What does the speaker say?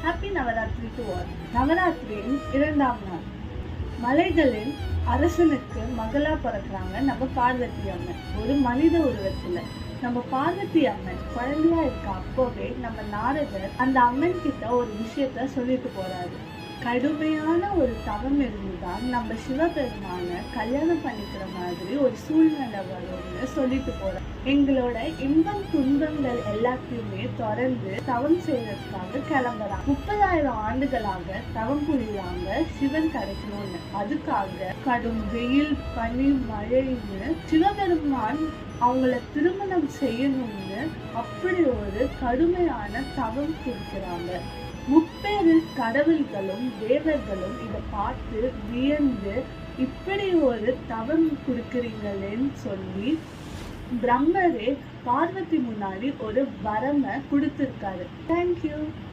Happy Navaratri to all. நவராத்திரியின் 2ஆம் நாள். மலைகளின் அரசனுக்கு மகளா பிறக்கிறாங்க நம்ம பார்வதி அம்மன், ஒரு மனித உருவத்துல. நம்ம பார்வதி அம்மன் குழந்தையா இருக்க அப்போவே நம்ம நாரதர் அந்த அம்மன் கிட்ட ஒரு விஷயத்த சொல்லிட்டு போறாரு. கடுமையான ஒரு தவம் இருந்துதான் நம்ம சிவபெருமான கல்யாணம் பண்ணிக்கிற மாதிரி ஒரு சூழ்நிலை வரும்னு சொல்லிட்டு போறோம். எங்களோட இன்பம் துன்பங்கள் எல்லாத்தையுமே தொடர்ந்து தவம் செய்யறதுக்காக கிளம்புறாங்க. 30,000 ஆண்டுகளாக தவம் புரியுறாங்க சிவன் கிடைக்கணும்னு. அதுக்காக கடும் வெயில், பனி, மழைன்னு சிவபெருமான் அவங்கள திருமணம் செய்யணும்னு அப்படி ஒரு கடுமையான தவம் கொடுக்கிறாங்க. முப்பேறு கடவுள்களும் தேவர்களும் இதை பார்த்து வியந்து, இப்படி ஒரு தவம் கொடுக்குறீங்களேன்னு சொல்லி பிரம்மரே பார்வதி முன்னாடி ஒரு வரமை கொடுத்திருக்காரு. தேங்க்யூ.